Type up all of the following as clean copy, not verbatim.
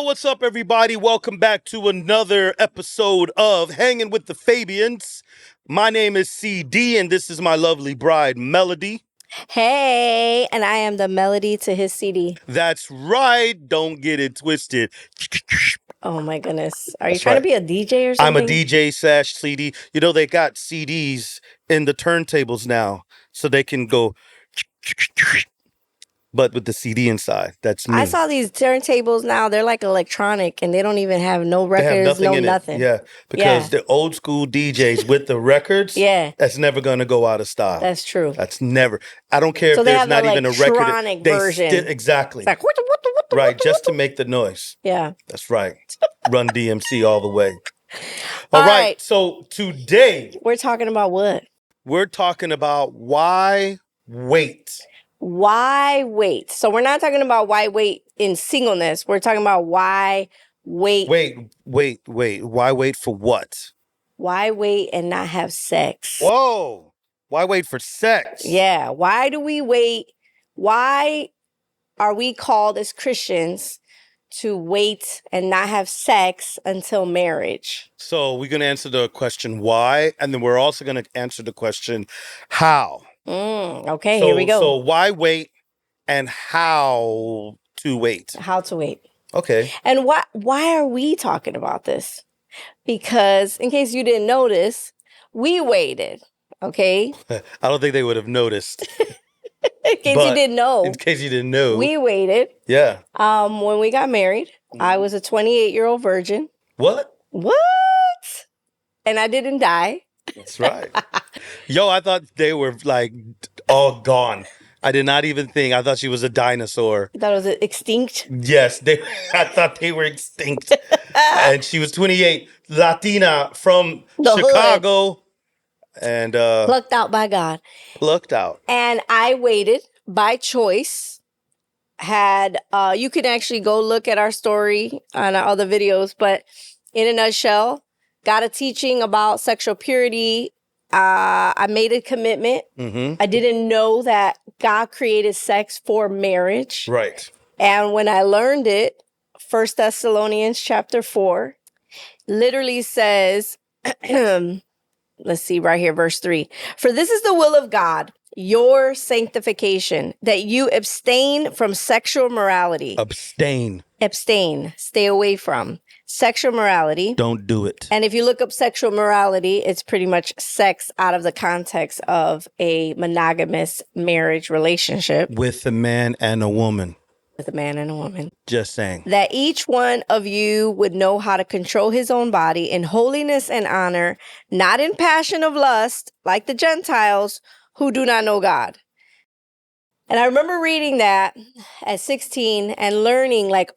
Yo, what's up, everybody? Welcome back to another episode of Hanging with the Fabiens. My name is CD, and this is my lovely bride, Melody. Hey, and I am the melody to his CD. That's right. Don't get it twisted. Oh my goodness. Are you That's trying right. to be a DJ or I'm something? a DJ slash CD. You know, they got CDs in the turntables now, so they can go, but with the CD inside. That's me. I saw these turntables now. They're like electronic and they don't even have no They have records, nothing in nothing. it. Yeah, because the old school DJs with the records, that's never going to go out of style. That's true. That's never. I don't care So if they there's have not the even a record. electronic version. Exactly. It's like, right, just to make the noise. Yeah. That's right. Run DMC all the way. All right. So today we're talking about what? We're talking about why wait. Why wait? So we're not talking about why wait in singleness. We're talking about why wait. Wait. Why wait for what? Why wait and not have sex? Whoa. Why wait for sex? Yeah. Why do we wait? Why are we called as Christians to wait and not have sex until marriage? So we're going to answer the question why, and then we're also going to answer the question how. Okay, here we go. So why wait and how to wait? How to wait. Okay. And why are we talking about this? Because in case you didn't notice, we waited, okay? I don't think they would have noticed. In case you didn't know. In case you didn't know. We waited. Yeah. When we got married, I was a 28-year-old virgin. What? And I didn't die. That's right. Yo, I thought they were like all gone. I did not even think. I thought she was a dinosaur. You thought it was extinct? Yes, I thought they were extinct. And she was 28, Latina from Chicago. Hood. And plucked out by God. Plucked out. And I waited by choice. You can actually go look at our story on our other videos, but in a nutshell, got a teaching about sexual purity. I made a commitment. I didn't know that God created sex for marriage. Right. And when I learned it, 1 Thessalonians chapter 4 literally says, let's see right here, verse 3. For this is the will of God, your sanctification, that you abstain from sexual morality. Abstain. Stay away from sexual morality. Don't do it. And if you look up sexual morality, it's pretty much sex out of the context of a monogamous marriage relationship. With a man and a woman. With a man and a woman. Just saying. That each one of you would know how to control his own body in holiness and honor, not in passion of lust, like the Gentiles who do not know God. And I remember reading that at 16 and learning like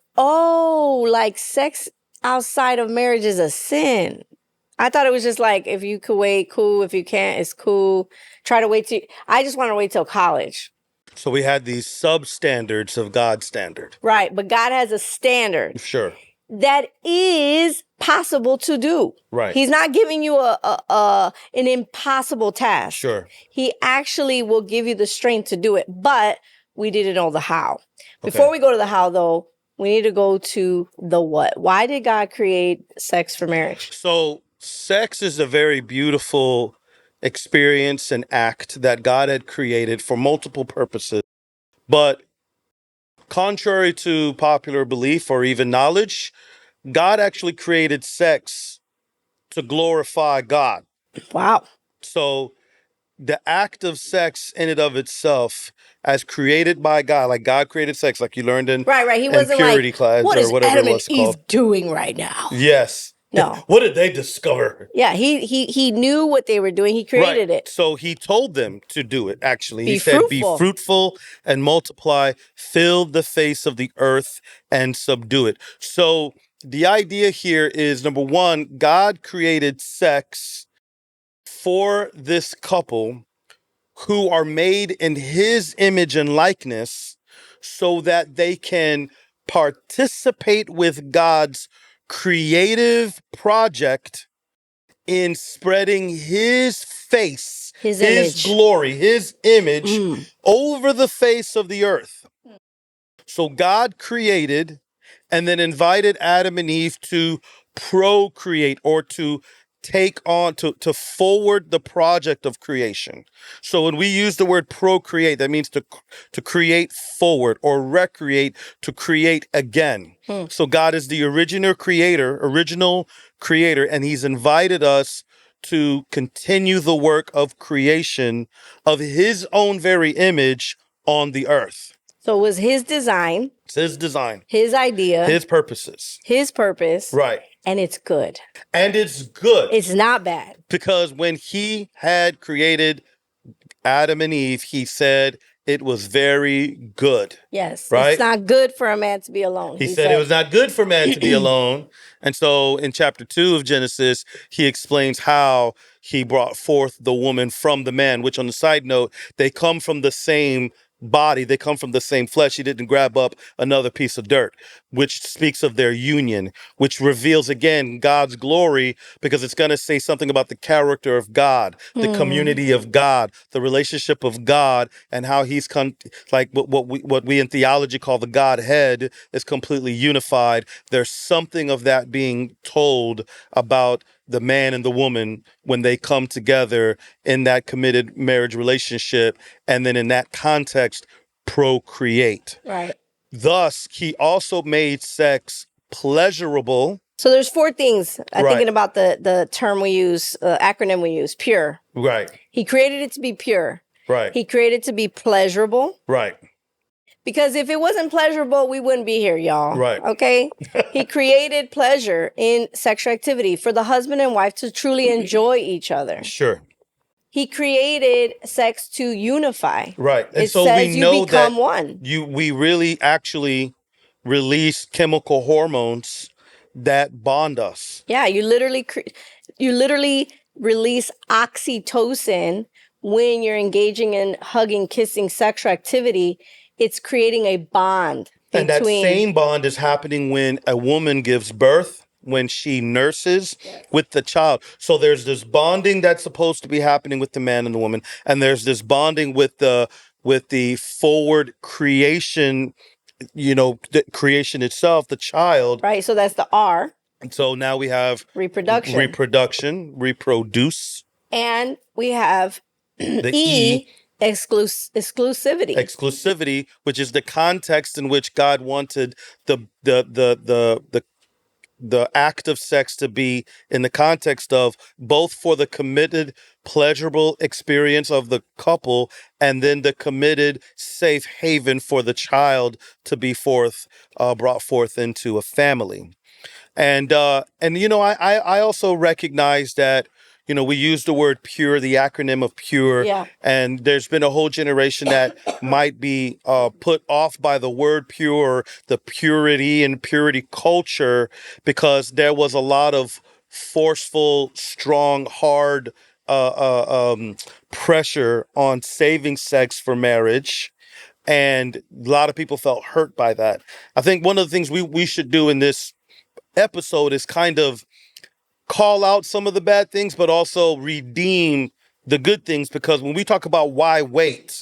sex outside of marriage is a sin. I thought it was just like, if you could wait, cool. If you can't, it's cool. I just want to wait till college. So we had these substandards of God's standard. Right, but God has a standard. Sure. That is possible to do. Right. He's not giving you an impossible task. Sure. He actually will give you the strength to do it, but we didn't know the how. Before we go to the how, though, we need to go to the what. Why did God create sex for marriage? So sex is a very beautiful experience and act that God had created for multiple purposes. But contrary to popular belief or even knowledge, God actually created sex to glorify God. Wow. So the act of sex in and of itself, as created by God, like God created sex, like you learned in right. He wasn't purity like, class what or is whatever Adam it was and Eve called. doing right now? Yes. No. What did they discover? Yeah, he knew what they were doing. He created it. So he told them to do it, actually. He fruitful. said, be fruitful and multiply, fill the face of the earth and subdue it. So the idea here is, number one, God created sex for this couple who are made in his image and likeness so that they can participate with God's creative project in spreading his face, his glory, his image over the face of the earth. So God created and then invited Adam and Eve to procreate or to take on to forward the project of creation. So when we use the word procreate, that means to create forward, or recreate, to create again. So God is the original creator, and he's invited us to continue the work of creation of his own very image on the earth. So it was his design. It's his design, his idea, his purposes, his purpose. right? And it's good. And it's good. It's not bad. Because when he had created Adam and Eve, he said it was very good. Yes. Right? It's not good for a man to be alone. He said it was not good for man to be alone. And so in chapter 2 of Genesis, he explains how he brought forth the woman from the man, which, on the side note, they come from the same body. They come from the same flesh. He didn't grab up another piece of dirt, which speaks of their union, which reveals again God's glory, because it's going to say something about the character of God, the community of God, the relationship of God, and how he's like what we in theology call the Godhead is completely unified. There's something of that being told about the man and the woman when they come together in that committed marriage relationship, and then in that context procreate. Right. Thus, he also made sex pleasurable. So there's 4 things. I'm Right. thinking about the term we use, acronym we use, pure. Right. He created it to be pure. Right. He created it to be pleasurable. Right. Because if it wasn't pleasurable, we wouldn't be here, y'all. Right. Okay? He created pleasure in sexual activity for the husband and wife to truly enjoy each other. Sure. He created sex to unify. Right. And it so says we know you become that one. we really actually release chemical hormones that bond us. Yeah, you literally release oxytocin when you're engaging in hugging, kissing, sexual activity. It's creating a bond And that same bond is happening when a woman gives birth, when she nurses with the child. So there's this bonding that's supposed to be happening with the man and the woman, and there's this bonding with the forward creation, the creation itself, the child. Right, so that's the R. And so now we have reproduction, reproduce. And we have the E. Exclusivity, which is the context in which God wanted the act of sex to be, in the context of both for the committed, pleasurable experience of the couple, and then the committed safe haven for the child to be brought forth into a family. And I also recognize that, we use the word pure, the acronym of pure. Yeah. And there's been a whole generation that might be put off by the word pure, the purity and purity culture, because there was a lot of forceful, strong, hard pressure on saving sex for marriage. And a lot of people felt hurt by that. I think one of the things we should do in this episode is kind of call out some of the bad things, but also redeem the good things. Because when we talk about why wait,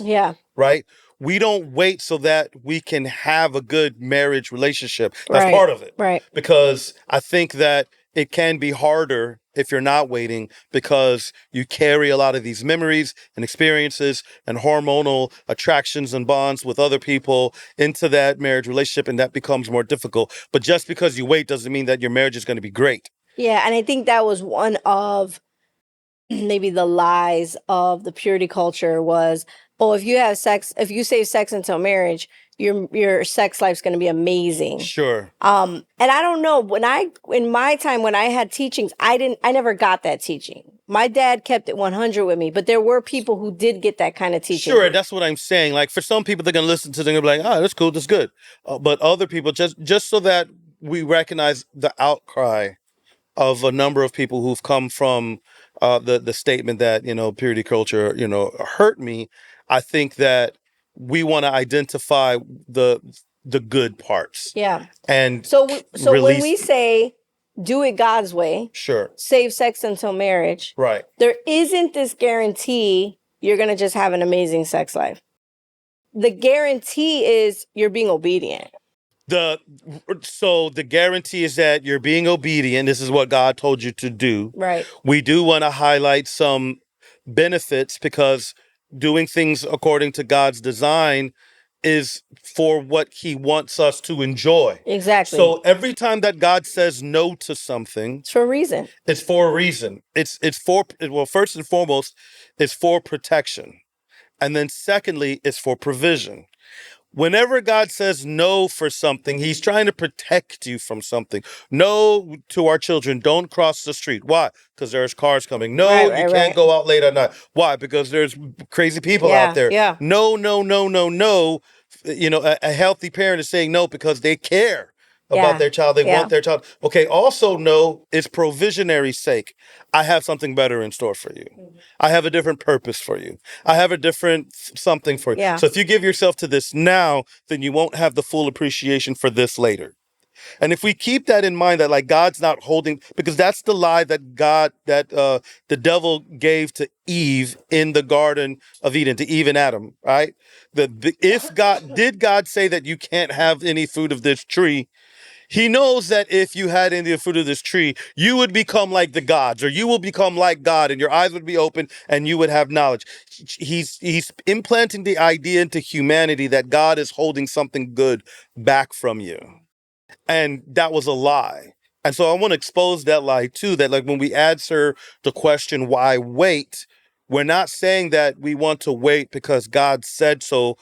right? We don't wait so that we can have a good marriage relationship. That's part of it. Right. Because I think that it can be harder if you're not waiting, because you carry a lot of these memories and experiences and hormonal attractions and bonds with other people into that marriage relationship, and that becomes more difficult. But just because you wait doesn't mean that your marriage is going to be great. Yeah, and I think that was one of maybe the lies of the purity culture was, if you save sex until marriage, your sex life's going to be amazing. Sure. And I don't know, in my time when I had teachings, I never got that teaching. My dad kept it 100 with me, but there were people who did get that kind of teaching. Sure, that's what I'm saying. Like, for some people, they're going to listen to them and be like, oh, that's cool, that's good. But other people, just so that we recognize the outcry of a number of people who've come from the statement that, purity culture, hurt me. I think that we want to identify the good parts. Yeah. And so when we say do it God's way, sure, save sex until marriage, right, there isn't this guarantee you're going to just have an amazing sex life. The guarantee is you're being obedient. So the guarantee is that you're being obedient. This is what God told you to do. Right. We do want to highlight some benefits because doing things according to God's design is for what he wants us to enjoy. Exactly. So every time that God says no to something, it's for a reason. It's for a reason. It's for, well, first and foremost, it's for protection. And then secondly, it's for provision. Whenever God says no for something, he's trying to protect you from something. No to our children, don't cross the street. Why? Because there's cars coming. No, you can't go out late at night. Why? Because there's crazy people out there. Yeah. No, no, no, no, no. You know, a healthy parent is saying no because they care about their child. They want their child. Okay, also no, it's provisionary sake. I have something better in store for you. I have a different purpose for you. I have a different something for you. Yeah. So if you give yourself to this now, then you won't have the full appreciation for this later. And if we keep that in mind, that like God's not holding, because that's the lie that the devil gave to Eve in the Garden of Eden, to Eve and Adam, right? If God say that you can't have any fruit of this tree, he knows that if you had any of the fruit of this tree, you would become like the gods, or you will become like God, and your eyes would be open and you would have knowledge. He's implanting the idea into humanity that God is holding something good back from you. And that was a lie. And so I want to expose that lie too, that like when we answer the question, why wait? We're not saying that we want to wait because God said so,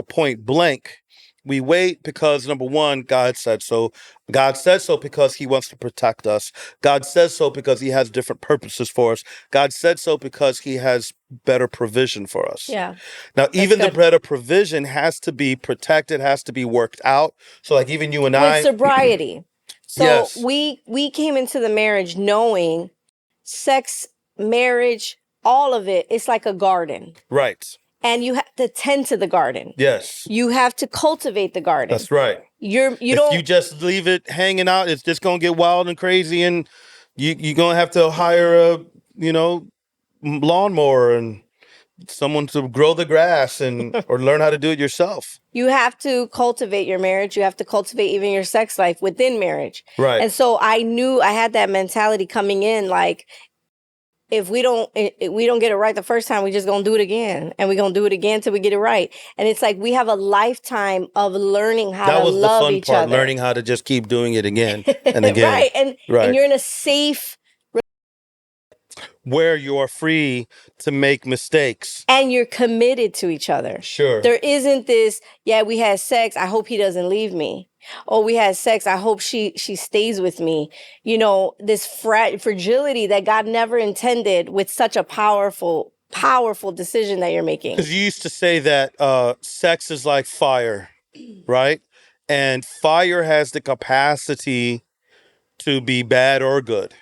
point blank. We wait because, number one, God said so. God said so because he wants to protect us. God says so because he has different purposes for us. God said so because he has better provision for us. Yeah. Now, even the better provision has to be protected, has to be worked out. So like even you and with sobriety. So yes. we came into the marriage knowing sex, marriage, all of it, it's like a garden. Right. And you have to tend to the garden. Yes. You have to cultivate the garden. That's right. If you just leave it hanging out, it's just gonna get wild and crazy, and you're gonna have to hire a lawnmower and someone to grow the grass and or learn how to do it yourself. You have to cultivate your marriage. You have to cultivate even your sex life within marriage. Right. And so I knew I had that mentality coming in, like, if we don't get it right the first time, we just gonna do it again, and we're gonna do it again till we get it right. And it's like we have a lifetime of learning how to love each other. That was the fun part, learning how to just keep doing it again and again. Right. And you're in a safe where you are free to make mistakes. And you're committed to each other. Sure. There isn't this, we had sex, I hope he doesn't leave me. Oh, we had sex, I hope she stays with me. You know, this fragility that God never intended with such a powerful decision that you're making. Because you used to say that sex is like fire, right? And fire has the capacity to be bad or good.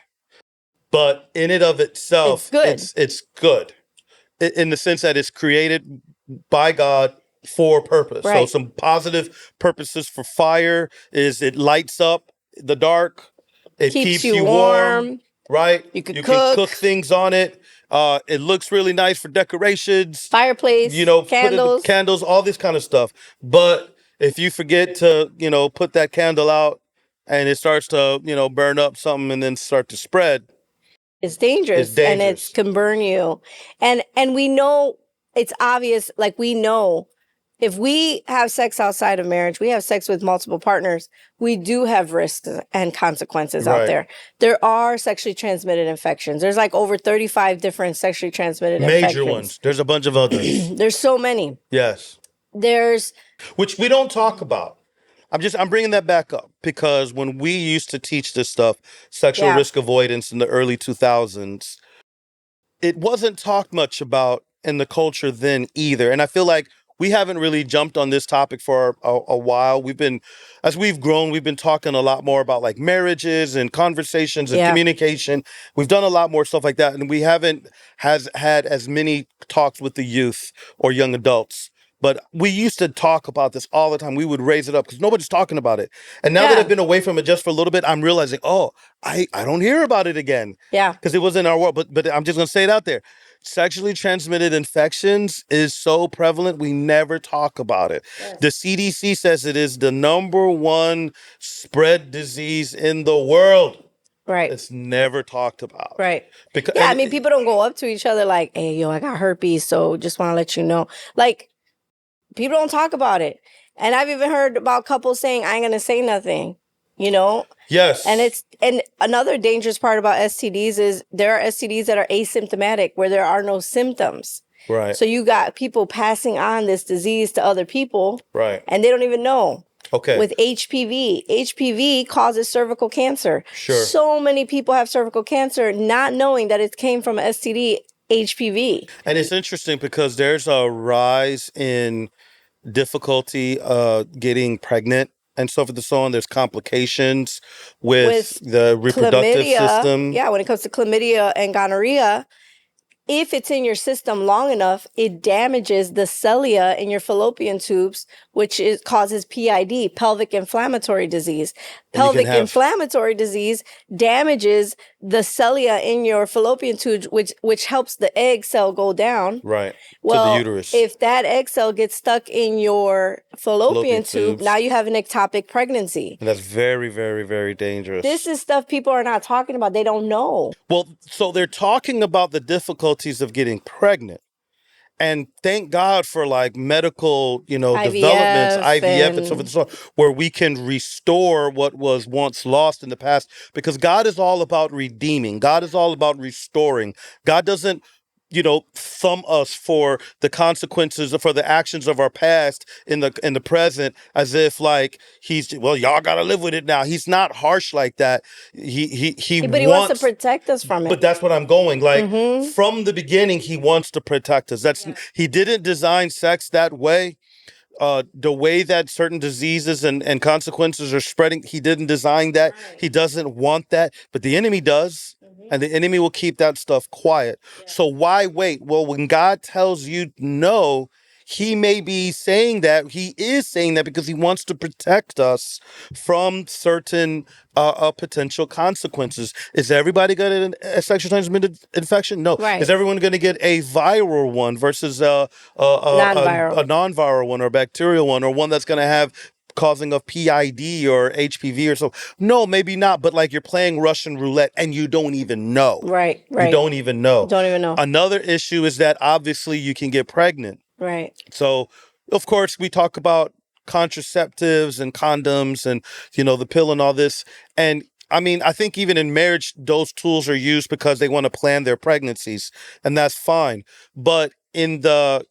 But in and of itself, it's good in the sense that it's created by God for a purpose. Right. So some positive purposes for fire is it lights up the dark. It keeps you warm. Right? You can cook things on it. It looks really nice for decorations. Fireplace, candles. Candles, all this kind of stuff. But if you forget to, put that candle out and it starts to, burn up something and then start to spread, it's dangerous, and it can burn you. And we know it's obvious, like we know if we have sex outside of marriage, we have sex with multiple partners, we do have risks and consequences out there. There are sexually transmitted infections. There's like over 35 different sexually transmitted infections. Major ones. There's a bunch of others. There's so many. Yes. Which we don't talk about. I'm bringing that back up because when we used to teach this stuff, sexual risk avoidance in the early 2000s, it wasn't talked much about in the culture then either. And I feel like we haven't really jumped on this topic for a while. As we've grown, we've been talking a lot more about like marriages and conversations and communication. We've done a lot more stuff like that. And we haven't had as many talks with the youth or young adults. But we used to talk about this all the time. We would raise it up because nobody's talking about it. And now that I've been away from it just for a little bit, I'm realizing, I don't hear about it again. Yeah. Because it was in our world. But I'm just going to say it out there. sexually transmitted infections is so prevalent, we never talk about it. Yes. The CDC says it is the number one spread disease in the world. Right. It's never talked about. Right. Because, Yeah, I mean, people don't go up to each other like, hey, yo, I got herpes, so just want to let you know. Like, people don't talk about it. And I've even heard about couples saying, I ain't going to say nothing, you know? Yes. And another dangerous part about STDs is there are STDs that are asymptomatic where there are no symptoms. Right. So you got people passing on this disease to other people. Right. And they don't even know. Okay. With HPV causes cervical cancer. Sure. So many people have cervical cancer not knowing that it came from an STD, HPV. And it's interesting because there's a rise in difficulty getting pregnant and so forth and so on. There's complications with the reproductive chlamydia, system. Yeah, when it comes to chlamydia and gonorrhea, if it's in your system long enough, it damages the cilia in your fallopian tubes, which causes PID, pelvic inflammatory disease. Pelvic inflammatory disease damages the cilia in your fallopian tube, which helps the egg cell go down. Right. Well, to the uterus. If that egg cell gets stuck in your fallopian tube, tubes. Now you have an ectopic pregnancy. And that's very, very, very dangerous. This is stuff people are not talking about. They don't know. Well, so they're talking about the difficulties of getting pregnant. And thank God for like medical, developments, IVF and so forth and so on, where we can restore what was once lost in the past, because God is all about redeeming. God is all about restoring. God doesn't thumb us for the consequences, for the actions of our past in the present, as if like y'all gotta live with it now. He's not harsh like that. But he wants to protect us from it. But that's what I'm going. Like from the beginning, he wants to protect us. He didn't design sex that way. The way that certain diseases and consequences are spreading, he didn't design that. Right. He doesn't want that, but the enemy does. And the enemy will keep that stuff quiet. Yeah. So why wait? Well, when God tells you no, he may be saying that. He is saying that because he wants to protect us from certain potential consequences. Is everybody going to get a sexually transmitted infection? No. Right. Is everyone going to get a viral one versus a non-viral one or a bacterial one, or one that's going to have causing of PID or HPV or so? No, maybe not. But like, you're playing Russian roulette and you don't even know. Right. You don't even know. Don't even know. Another issue is that obviously you can get pregnant. Right. So, of course, we talk about contraceptives and condoms and, the pill and all this. And I mean, I think even in marriage, those tools are used because they want to plan their pregnancies, and that's fine. But in the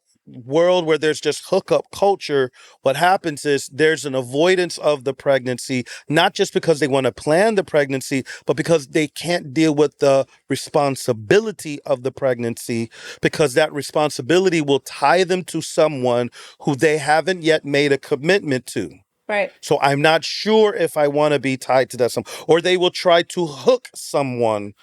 world where there's just hookup culture, what happens is there's an avoidance of the pregnancy, not just because they want to plan the pregnancy, but because they can't deal with the responsibility of the pregnancy, because that responsibility will tie them to someone who they haven't yet made a commitment to. Right. So I'm not sure if I want to be tied to that someone. Or they will try to hook someone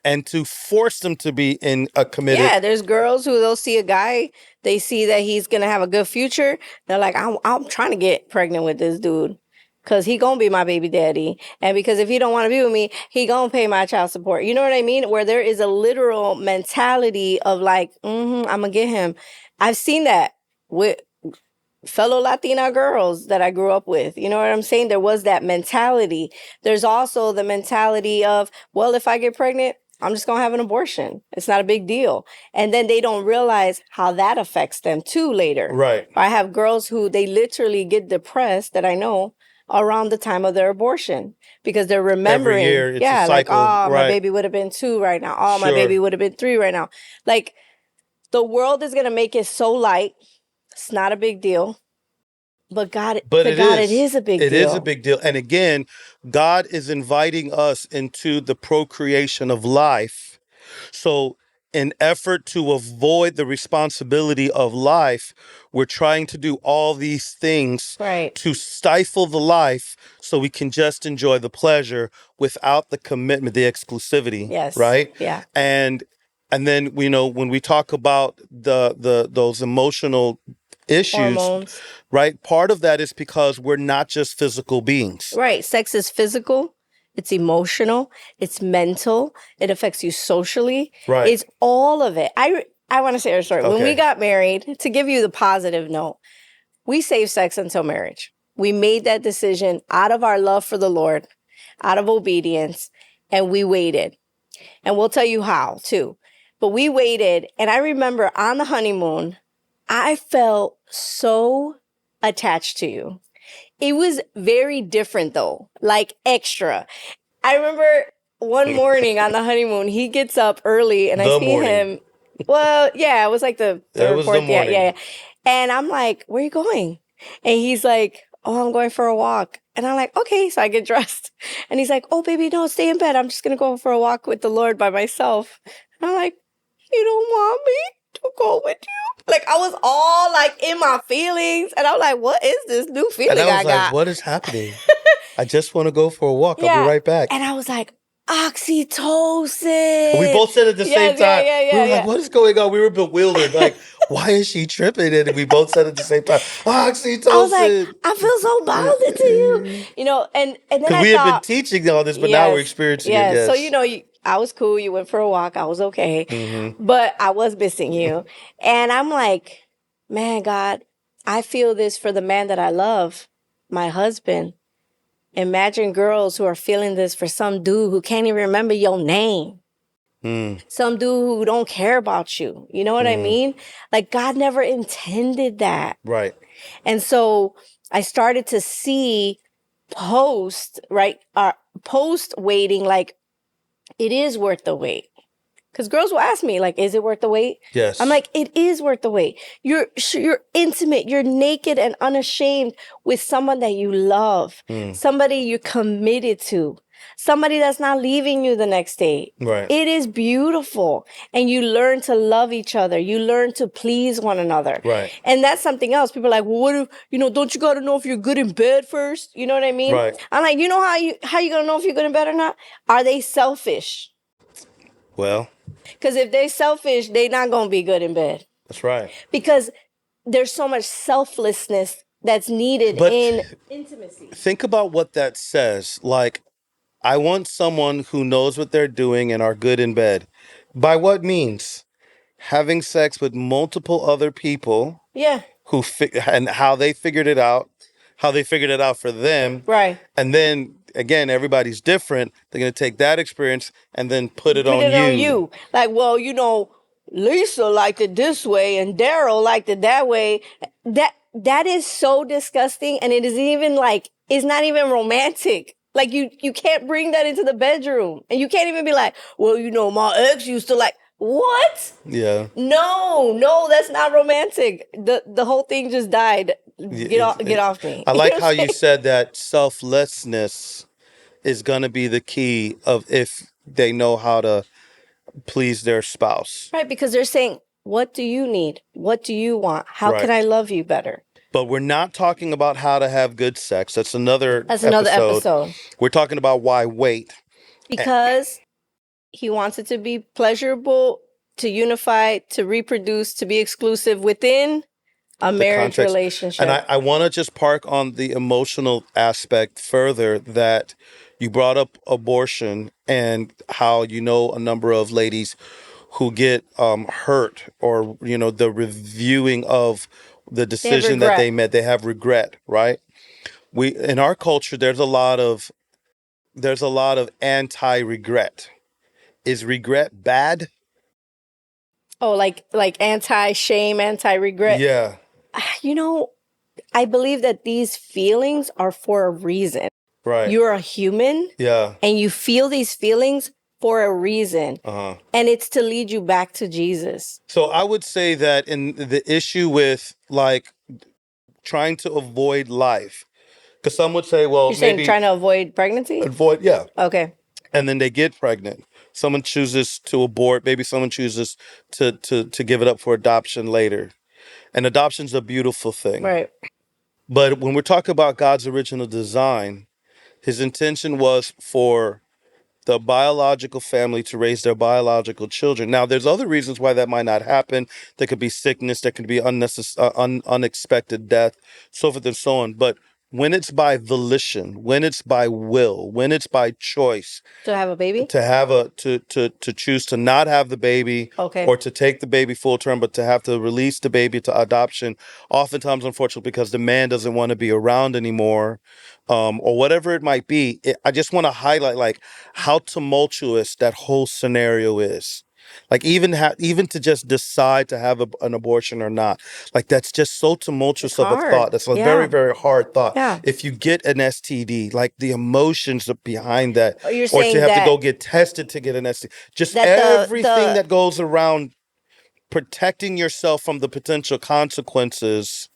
and to force them to be in a committed. Yeah, there's girls who they'll see a guy, they see that he's going to have a good future. They're like, I'm trying to get pregnant with this dude because he going to be my baby daddy. And because if he don't want to be with me, he going to pay my child support. You know what I mean? Where there is a literal mentality of like, I'm going to get him. I've seen that with fellow Latina girls that I grew up with. You know what I'm saying? There was that mentality. There's also the mentality of, well, if I get pregnant, I'm just going to have an abortion. It's not a big deal. And then they don't realize how that affects them too later. Right. I have girls who they literally get depressed that I know around the time of their abortion because they're remembering. Every year, it's a cycle. Like, oh, my baby would have been 2 right now. Oh, my baby would have been 3 right now. Like, the world is going to make it so light. It's not a big deal. But God, it is a big deal. It is a big deal. And again, God is inviting us into the procreation of life. So in effort to avoid the responsibility of life, we're trying to do all these things to stifle the life so we can just enjoy the pleasure without the commitment, the exclusivity. Yes. Right? Yeah. And then, when we talk about those emotional issues, hormones. Right? Part of that is because we're not just physical beings. Right. Sex is physical. it's emotional, it's mental, it affects you socially. Right. It's all of it. I want to say our story. When we Okay. got married, to give you the positive note, we saved sex until marriage. We made that decision out of our love for the Lord, out of obedience, and we waited. And we'll tell you how too. But we waited, and I remember on the honeymoon, I felt so attached to you. It was very different though, like extra. I remember one morning on the honeymoon, he gets up early and I The see morning. him. Well, yeah, it was like the It third, was the fourth, yeah. morning. And I'm like, where are you going? And he's like, oh, I'm going for a walk. And I'm like, okay. So I get dressed. And he's like, oh, baby, no, stay in bed. I'm just going to go for a walk with the Lord by myself. And I'm like, you don't want me to go with you? Like, I was all like in my feelings. And I'm like, what is this new feeling And I was like, got? what is happening? I just want to go for a walk. I'll Yeah. be right back. And I was like, oxytocin. We both said it at the same time. We were like, what is going on? We were bewildered. Like, why is she tripping? And we both said it at the same time. Oxytocin. I was like, I feel so bonded to you. You know, and then because we had been teaching all this, but now we're experiencing it. Yes. So, you know, I was cool. You went for a walk. I was okay. Mm-hmm. But I was missing you. And I'm like, man, God, I feel this for the man that I love, my husband. Imagine girls who are feeling this for some dude who can't even remember your name. Some dude who don't care about you. You know what I mean? Like, God never intended that. Right. And so I started to see post waiting, like, it is worth the wait. Because girls will ask me, like, is it worth the wait? Yes. I'm like, it is worth the wait. You're intimate. You're naked and unashamed with someone that you love, somebody you're committed to, somebody that's not leaving you the next day. Right. It is beautiful. And you learn to love each other. You learn to please one another. Right. And that's something else. People are like, well, what if, don't you got to know if you're good in bed first? You know what I mean? Right. I'm like, how you going to know if you're good in bed or not? Are they selfish? Well, because if they're selfish, they're not going to be good in bed. That's right. Because there's so much selflessness that's needed in intimacy. Think about what that says. Like, I want someone who knows what they're doing and are good in bed. By what means? Having sex with multiple other people. Yeah. And how they figured it out. How they figured it out for them. Right. And then, again, everybody's different. They're going to take that experience and then put it on you. Like, well, Lisa liked it this way and Daryl liked it that way. That is so disgusting. And it is even like, it's not even romantic. Like, you can't bring that into the bedroom. And you can't even be like, well, my ex used to like, what? Yeah. No, that's not romantic. The whole thing just died. Get off me. I like how you said that selflessness is going to be the key of if they know how to please their spouse. Right, because they're saying, what do you need? What do you want? How can I love you better? But we're not talking about how to have good sex. That's another episode. We're talking about why wait. Because he wants it to be pleasurable, to unify, to reproduce, to be exclusive within a marriage relationship. And I want to just park on the emotional aspect further, that you brought up abortion and how a number of ladies who get hurt, or the reviewing of the decision that they made, they have regret, right? We in our culture, there's a lot of anti-regret. Is regret bad? Oh, like anti-shame, anti-regret. Yeah. I believe that these feelings are for a reason. Right. You're a human. Yeah. And you feel these feelings for a reason. Uh-huh. And it's to lead you back to Jesus. So I would say that in the issue with like trying to avoid life, because some would say, well, you're saying trying to avoid pregnancy? Yeah. Okay. And then they get pregnant. Someone chooses to abort. Maybe someone chooses to give it up for adoption later. And adoption's a beautiful thing. Right. But when we're talking about God's original design, his intention was for the biological family to raise their biological children. Now, there's other reasons why that might not happen. There could be sickness. There could be unexpected death, so forth and so on. But when it's by volition, when it's by will, when it's by choice, To have a baby? to choose to not have the baby, Okay. or to take the baby full term, but to have to release the baby to adoption, oftentimes, unfortunately, because the man doesn't want to be around anymore, or whatever it might be. I just want to highlight like how tumultuous that whole scenario is. Like even to just decide to have an abortion or not, like that's just so tumultuous It's of a hard. thought. That's a Yeah. very, very hard thought. Yeah. If you get an STD, like the emotions behind that, You're or saying to have to that- go get tested to get an STD, just that everything that goes around protecting yourself from the potential consequences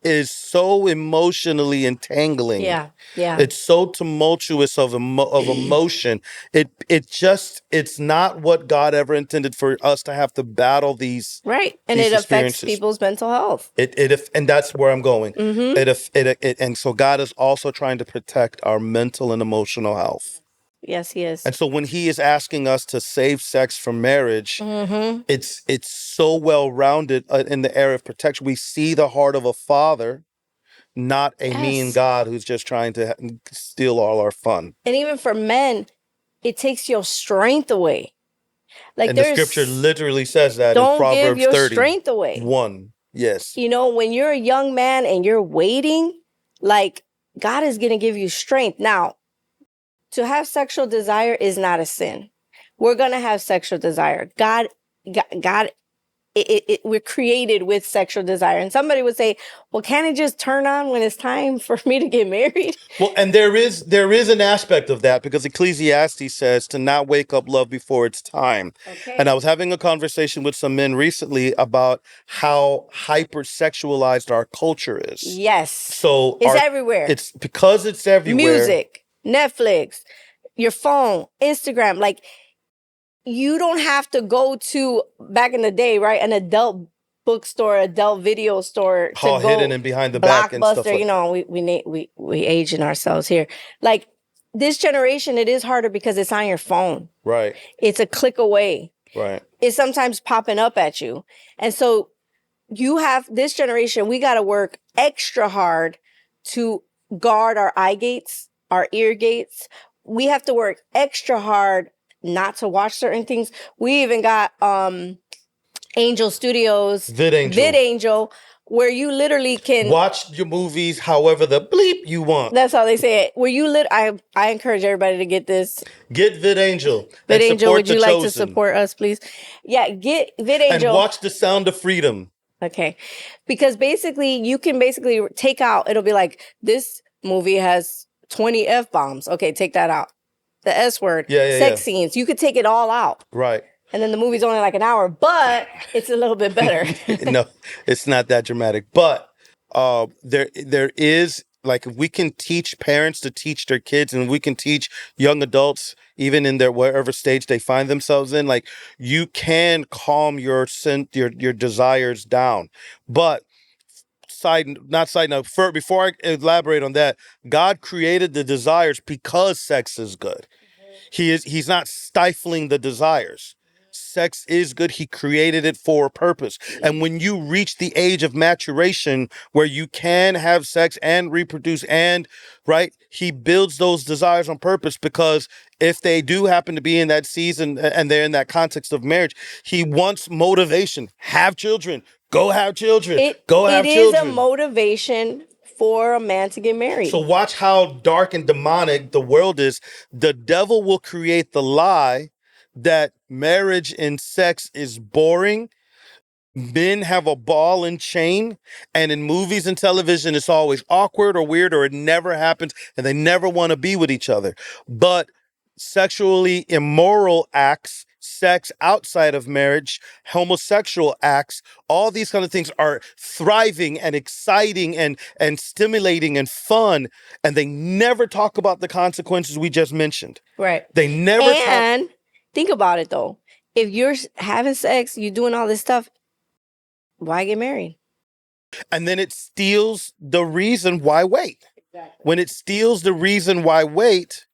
is so emotionally entangling. Yeah. Yeah. It's so tumultuous of emotion. It's not what God ever intended for us to have to battle these. Right. And these it affects experiences. people's mental health. And that's where I'm going. Mm-hmm. And so God is also trying to protect our mental and emotional health. Yes, he is. And so when he is asking us to save sex from marriage, Mm-hmm. it's so well rounded in the area of protection. We see the heart of a father, not a mean God who's just trying to steal all our fun. And even for men, it takes your strength away. Like, and the scripture literally says that in don't Proverbs give your 30. strength away. 1. Yes. You know, when you're a young man and you're waiting, like, God is going to give you strength. Now, to have sexual desire is not a sin. We're going to have sexual desire. God, we're created with sexual desire. And somebody would say, well, can't it just turn on when it's time for me to get married? Well, and there is an aspect of that, because Ecclesiastes says to not wake up love before it's time. Okay. And I was having a conversation with some men recently about how hypersexualized our culture is. Yes. So it's everywhere. It's because it's everywhere. Music, Netflix, your phone, Instagram. Like, you don't have to go to, back in the day, right, an adult bookstore, adult video store, to all go hidden and behind the back and stuff like you know, we aging ourselves here. Like, this generation, it is harder because it's on your phone. Right. It's a click away. Right. It's sometimes popping up at you. And so you have this generation, we got to work extra hard to guard our eye gates, our ear gates. We have to work extra hard not to watch certain things. We even got Angel Studios, VidAngel, where you literally can watch your movies however the bleep you want. That's how they say it. Where you I encourage everybody to get this. Get VidAngel. VidAngel, would you like to support us, please? Yeah, get VidAngel. And watch The Sound of Freedom. Okay. Because basically, you can basically take out, it'll be like, this movie has 20 F-bombs. Okay, take that out. The S word. Sex scenes. You could take it all out. Right. And then the movie's only like an hour, but it's a little bit better. No, it's not that dramatic. But there is, like, if we can teach parents to teach their kids, and we can teach young adults, even in their wherever stage they find themselves in, like, you can calm your desires down. But before I elaborate on that, God created the desires because sex is good. He's not stifling the desires. Sex is good. He created it for a purpose. And when you reach the age of maturation where you can have sex and reproduce and, right, he builds those desires on purpose, because if they do happen to be in that season and they're in that context of marriage, he wants motivation. Have children. Go have children. Go have children. It is a motivation for a man to get married. So watch how dark and demonic the world is. The devil will create the lie that marriage and sex is boring. Men have a ball and chain, and in movies and television, it's always awkward or weird, or it never happens, and they never want to be with each other. But sexually immoral acts, sex outside of marriage, homosexual acts, all these kind of things are thriving and exciting and stimulating and fun, and they never talk about the consequences we just mentioned. Right. They never talk. Think about it, though. If you're having sex, you're doing all this stuff, why get married? And then it steals the reason why wait. Exactly. When it steals the reason why wait,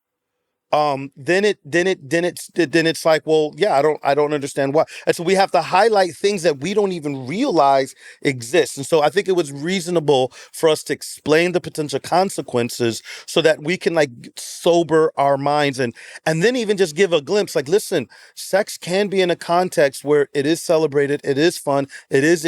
then it's like, well, yeah, I don't understand why. And so we have to highlight things that we don't even realize exist. And so I think it was reasonable for us to explain the potential consequences so that we can like sober our minds and then even just give a glimpse like, listen, sex can be in a context where it is celebrated, it is fun, it is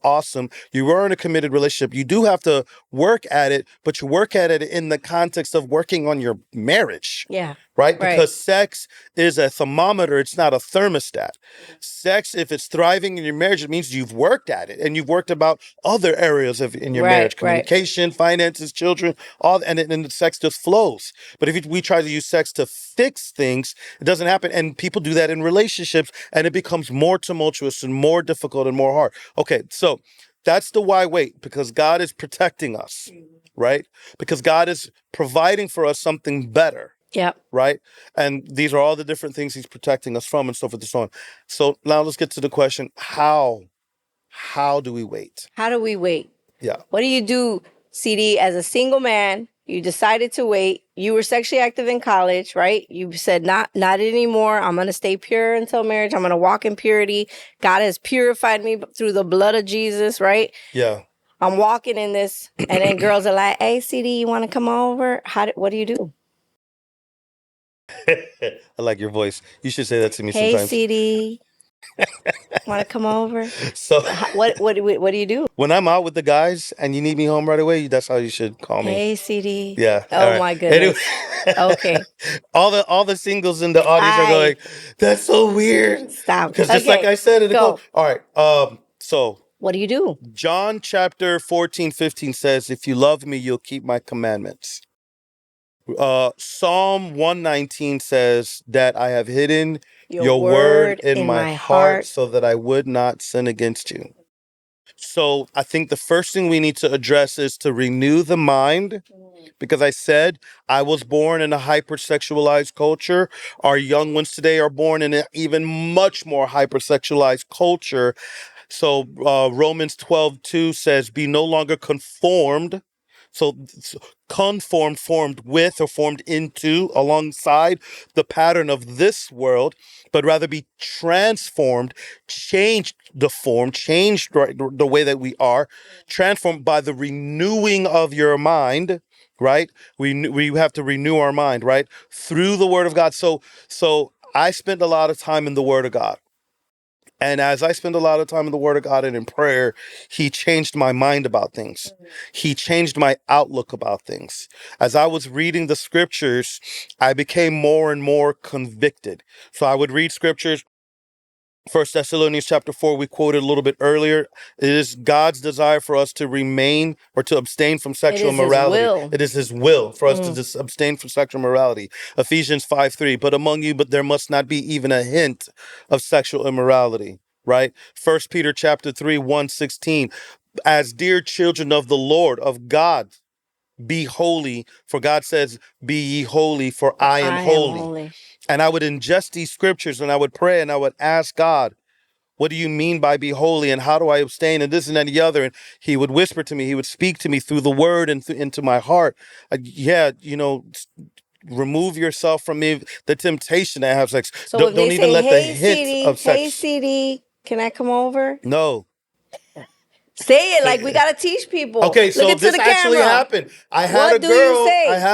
awesome. You are in a committed relationship. You do have to work at it, but you work at it in the context of working on your marriage. Yeah. Right? Because sex is a thermometer. It's not a thermostat. Sex, if it's thriving in your marriage, it means you've worked at it and you've worked about other areas in your marriage, communication, finances, children, and the sex just flows. But if we try to use sex to fix things, it doesn't happen. And people do that in relationships and it becomes more tumultuous and more difficult and more hard. Okay, so that's the why wait, because God is protecting us, right? Because God is providing for us something better. Yeah. Right. And these are all the different things he's protecting us from and so forth and so on. So now let's get to the question. How do we wait? How do we wait? Yeah. What do you do, CD, as a single man? You decided to wait. You were sexually active in college, right? You said, not anymore. I'm going to stay pure until marriage. I'm going to walk in purity. God has purified me through the blood of Jesus, right? Yeah. I'm walking in this. And then girls are like, hey, CD, you want to come over? What do you do? I like your voice. You should say that to me hey, sometimes. Hey, CD, want to come over? So what do you do? When I'm out with the guys and you need me home right away, that's how you should call me. Hey, CD. Yeah. Oh, my goodness. Anyway, okay. All the singles in the audience are going, that's so weird. Stop. Because just like I said, it'll go. All right. So what do you do? John chapter 14:15 says, if you love me, you'll keep my commandments. Psalm 119 says that I have hidden your word in my heart so that I would not sin against you. So I think the first thing we need to address is to renew the mind, because I said I was born in a hypersexualized culture. Our young ones today are born in an even much more hypersexualized culture. So Romans 12:2 says, be no longer conformed. So formed with or formed into alongside the pattern of this world, but rather be transformed, changed the form, changed the way that we are, transformed by the renewing of your mind, right? We have to renew our mind, right? Through the word of God. So I spent a lot of time in the word of God. And as I spend a lot of time in the Word of God and in prayer, he changed my mind about things. He changed my outlook about things. As I was reading the scriptures, I became more and more convicted. So I would read scriptures. 1 Thessalonians chapter 4, we quoted a little bit earlier. It is God's desire for us to remain or to abstain from sexual immorality. It is his will for us to abstain from sexual immorality. Ephesians 5:3, but among you, there must not be even a hint of sexual immorality, right? 1 Peter chapter 3, 1:16, as dear children of the Lord, of God, be holy, for God says, be ye holy, for I am holy. And I would ingest these scriptures and I would pray and I would ask God, what do you mean by be holy and how do I abstain and this and that and the other? And he would whisper to me, he would speak to me through the word and into my heart. Remove yourself from me, the temptation to have sex. So don't even say, let the hint of sex. Hey, CD, can I come over? No. Say it like we gotta teach people. Okay, so this actually happened. I had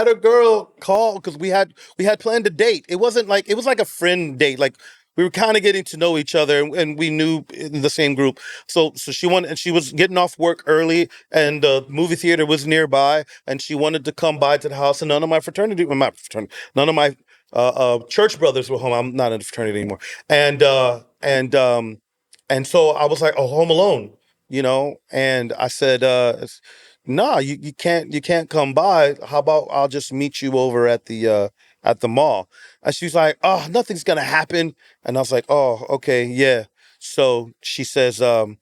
a girl call because we had planned a date. It was like a friend date. Like we were kind of getting to know each other, and we knew in the same group. So she wanted, and she was getting off work early, and the movie theater was nearby, and she wanted to come by to the house. And none of my none of my church brothers were home. I'm not in a fraternity anymore. And so I was like, oh, home alone. And I said, nah, you can't come by. How about I'll just meet you over at the mall? And she's like, oh, nothing's going to happen. And I was like, oh, okay, yeah. So she says, I'm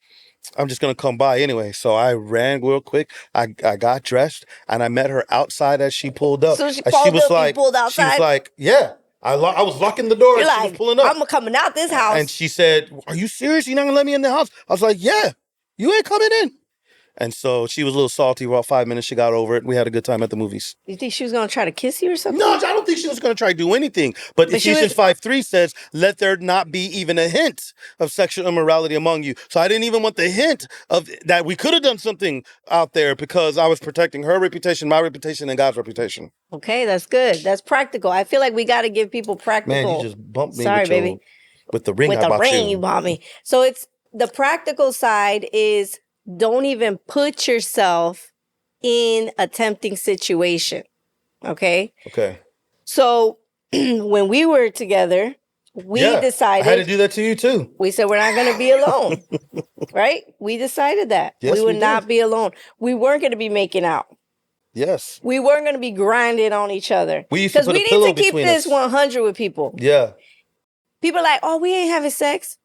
just going to come by anyway. So I ran real quick. I got dressed and I met her outside as she pulled up. So she pulled outside? She was like, yeah. I was locking the door. She was pulling up. I'm coming out this house. And she said, are you serious? You're not going to let me in the house? I was like, yeah. You ain't coming in. And so she was a little salty. About 5 minutes, she got over it. We had a good time at the movies. You think she was going to try to kiss you or something? No, I don't think she was going to try to do anything. But Ephesians 5:3 says, let there not be even a hint of sexual immorality among you. So I didn't even want the hint of that we could have done something out there because I was protecting her reputation, my reputation, and God's reputation. Okay, that's good. That's practical. I feel like we got to give people practical. Man, you just bumped me baby. With the ring with I the bought ring you. You bought me. So it's the practical side is don't even put yourself in a tempting situation. Okay? Okay. So when we were together, we decided. I had to do that to you too. We said we're not going to be alone. Right? We decided that. Yes, we would not be alone. We weren't going to be making out. Yes. We weren't going to be grinding on each other. We used to put a pillow between us. Because we need to keep this 100 with people. Yeah. People are like, oh, we ain't having sex.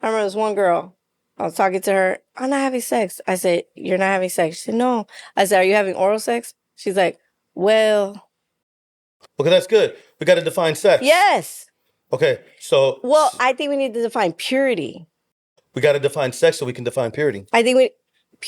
I remember this one girl. I was talking to her. I'm not having sex. I said, you're not having sex? She said, no. I said, are you having oral sex? She's like, well. Okay, that's good. We got to define sex. Yes. Okay, so. Well, I think we need to define purity. We got to define sex so we can define purity. I think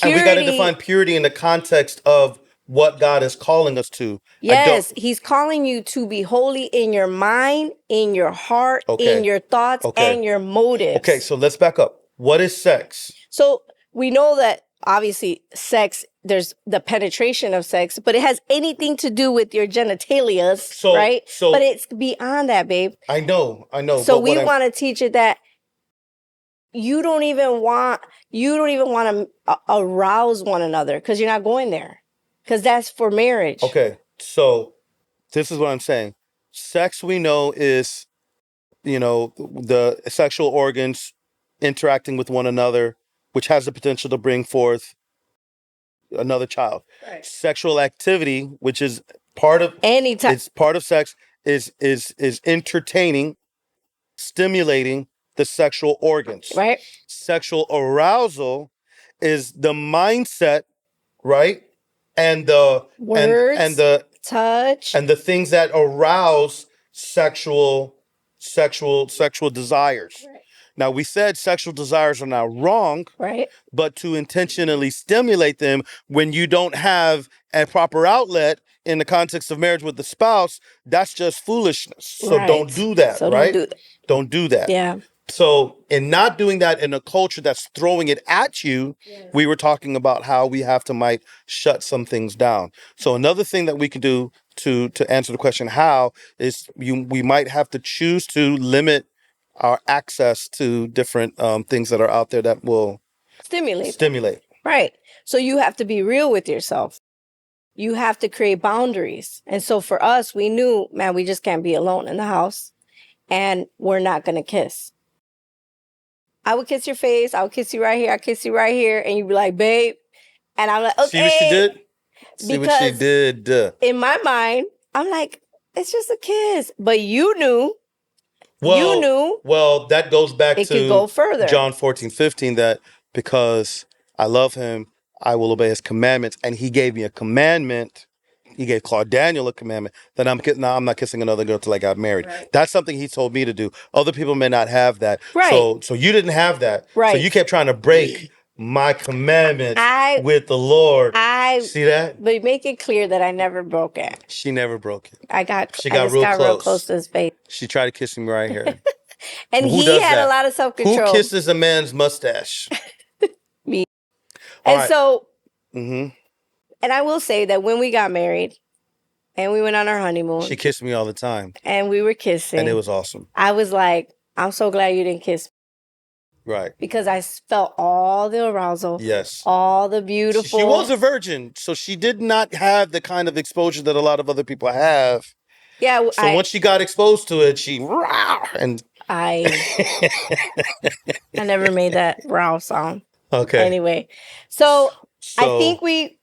and we got to define purity in the context of what God is calling us to. Yes, he's calling you to be holy in your mind, in your heart, in your thoughts, and your motives. Okay, so let's back up. What is sex? So we know that obviously sex, there's the penetration of sex, but it has anything to do with your genitalia, right? So, but it's beyond that, babe. I know. So we want to teach it that you don't even want to arouse one another because you're not going there. Because that's for marriage. Okay, so this is what I'm saying. Sex, we know, is, the sexual organs interacting with one another, which has the potential to bring forth another child. Right. Sexual activity, which is part of it's part of sex, is entertaining, stimulating the sexual organs. Right. Sexual arousal is the mindset, right? And the words, and the touch, and the things that arouse sexual desires. Right. Now, we said sexual desires are not wrong, right? But to intentionally stimulate them when you don't have a proper outlet in the context of marriage with the spouse, that's just foolishness. So don't do that, right? Don't do that. Yeah. So in not doing that in a culture that's throwing it at you, we were talking about how we have to might shut some things down. So another thing that we can do to answer the question how is we might have to choose to limit our access to different things that are out there that will stimulate. Right. So you have to be real with yourself. You have to create boundaries. And so for us, we knew, man, we just can't be alone in the house and we're not going to kiss. I would kiss your face. I would kiss you right here. I kiss you right here. And you'd be like, babe. And I'm like, okay. See what she did? See what she did. In my mind, I'm like, it's just a kiss. But you knew. Well, that goes back to could go further. John 14:15, that because I love him, I will obey his commandments. And he gave me a commandment. He gave Claude Daniel a commandment that I'm not kissing another girl till I got married. Right. That's something he told me to do. Other people may not have that. Right. So you didn't have that. Right. So you kept trying to break my commandments with the Lord. See that? But make it clear that I never broke it. She never broke it. She got real close to his face. She tried to kiss him right here. And he had a lot of self-control. Who kisses a man's mustache? Me. Mm-hmm. And I will say that when we got married and we went on our honeymoon. She kissed me all the time. And we were kissing. And it was awesome. I was like, I'm so glad you didn't kiss me. Right. Because I felt all the arousal. Yes. All the beautiful. She was a virgin, so she did not have the kind of exposure that a lot of other people have. Yeah. So once she got exposed to it, I never made that row sound. Okay. Anyway, so I think we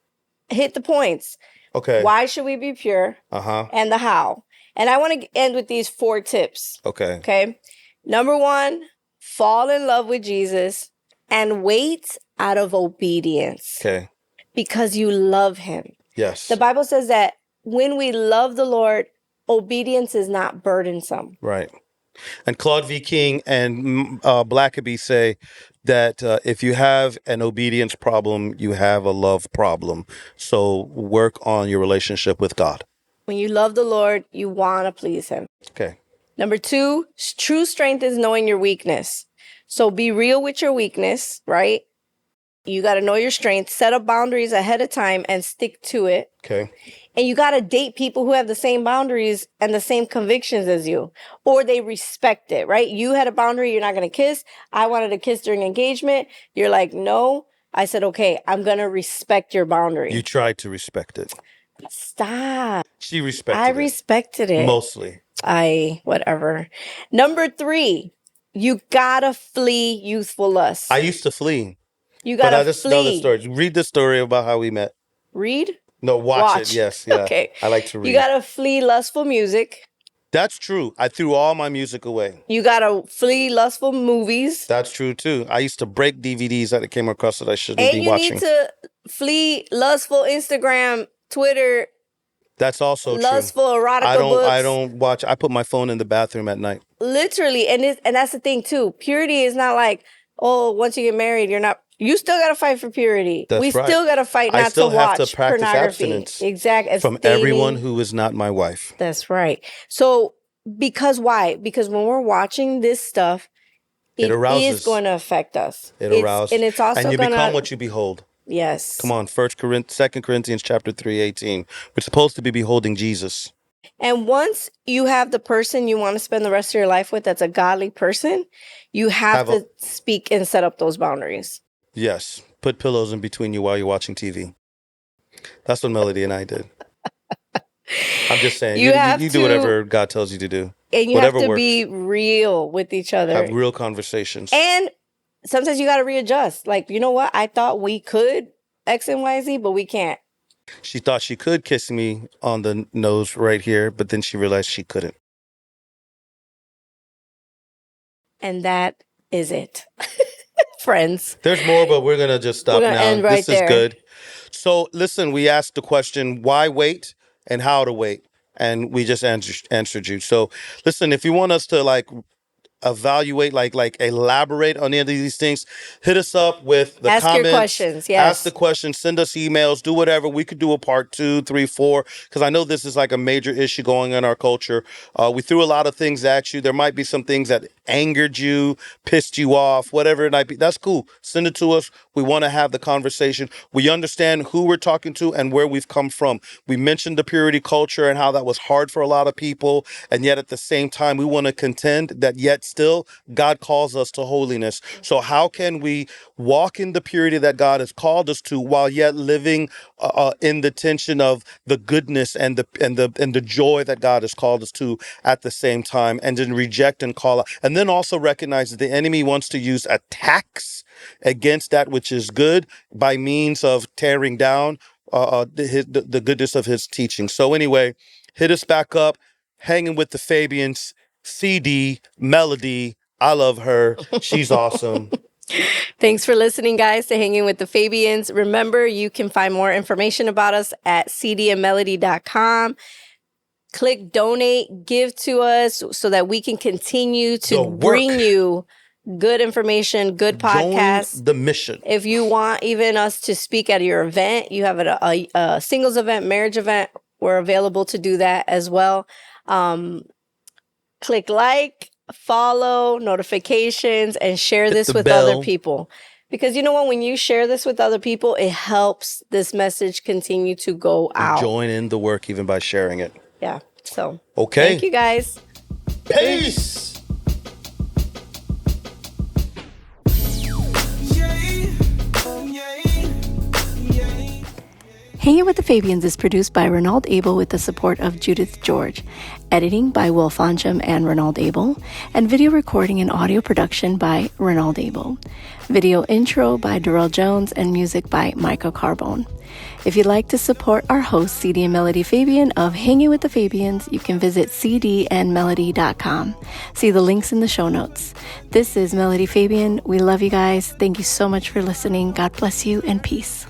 hit the points. Okay. Why should we be pure? And the how. And I want to end with these 4 tips. Okay. Number 1, fall in love with Jesus and wait out of obedience. Okay. Because you love him. Yes. The Bible says that when we love the Lord, obedience is not burdensome. Right. And Claude V. King and Blackaby say that if you have an obedience problem, you have a love problem. So work on your relationship with God. When you love the Lord, you want to please him. Okay. Number 2, true strength is knowing your weakness. So be real with your weakness, right? You got to know your strength, set up boundaries ahead of time and stick to it. Okay. And you got to date people who have the same boundaries and the same convictions as you, or they respect it, right? You had a boundary, you're not going to kiss. I wanted to kiss during engagement. You're like, no. I said, okay, I'm going to respect your boundary. You tried to respect it. Stop. She respected it. I respected it. Mostly. Whatever. Number 3, you got to flee youthful lust. I used to flee. You got to flee. But I just know the story. Read the story about how we met. Read? No, watch it. Yes, yeah. Okay. I like to read. You got to flee lustful music. That's true. I threw all my music away. You got to flee lustful movies. That's true, too. I used to break DVDs that I came across that I shouldn't be watching. And you need to flee lustful Instagram, Twitter. That's also lustful true. Erotica books. I don't watch. I put my phone in the bathroom at night. Literally. And that's the thing, too. Purity is not like, oh, once you get married, you're not. You still got to fight for purity. That's right. Still got to fight not to watch I still have to practice pornography. abstinence. Exactly. From everyone who is not my wife. That's right. So, because why? Because when we're watching this stuff, it is going to affect us. It arouses. And it's also and you become what you behold. Yes. Come on, 2 Corinthians chapter 3:18. We're supposed to be beholding Jesus. And once you have the person you want to spend the rest of your life with that's a godly person, you have to speak and set up those boundaries. Yes. Put pillows in between you while you're watching TV. That's what Melody and I did. I'm just saying. You do whatever God tells you to do. And you whatever have to works. be real with each other. Have real conversations. And sometimes you got to readjust. Like, you know what? I thought we could X and Y, Z, but we can't. She thought she could kiss me on the nose right here, but then she realized she couldn't. And that is it. Friends. There's more, but we're going to just stop now. End right this is good. So listen, we asked the question, why wait and how to wait? And we just answered you. So listen, if you want us to evaluate, elaborate on any of these things, hit us up with the comments. Ask your questions, yes. Ask the questions, send us emails, do whatever. We could do a part 2, 3, 4, because I know this is like a major issue going in our culture. We threw a lot of things at you. There might be some things that angered you, pissed you off, whatever it might be. That's cool. Send it to us. We want to have the conversation. We understand who we're talking to and where we've come from. We mentioned the purity culture and how that was hard for a lot of people. And yet at the same time, we want to contend that yet still God calls us to holiness. So how can we walk in the purity that God has called us to while yet living in the tension of the goodness and the joy that God has called us to at the same time, and then reject and call out, and then also recognize that the enemy wants to use attacks against that which is good by means of tearing down the goodness of his teaching. So anyway, hit us back up, hanging with the Fabiens, CD, Melody. I love her. She's awesome. Thanks for listening, guys, to Hanging with the Fabiens. Remember, you can find more information about us at cdandmelody.com. Click donate, give to us so that we can continue to bring you good information, good podcasts. Join the mission. If you want even us to speak at your event, you have a singles event, marriage event, we're available to do that as well. Click like, follow, notifications, and share this with other people. Because you know what? When you share this with other people, it helps this message continue to go out. Join in the work even by sharing it. Yeah. So, okay. Thank you, guys. Peace. Hanging with the Fabiens is produced by Renald Abel with the support of Judith George, editing by Will Foncham and Renald Abel, and video recording and audio production by Renald Abel. Video intro by Darrell Jones and music by Michael Carbone. If you'd like to support our host, CD and Melody Fabian of Hanging with the Fabiens, you can visit cdandmelody.com. See the links in the show notes. This is Melody Fabian. We love you guys. Thank you so much for listening. God bless you and peace.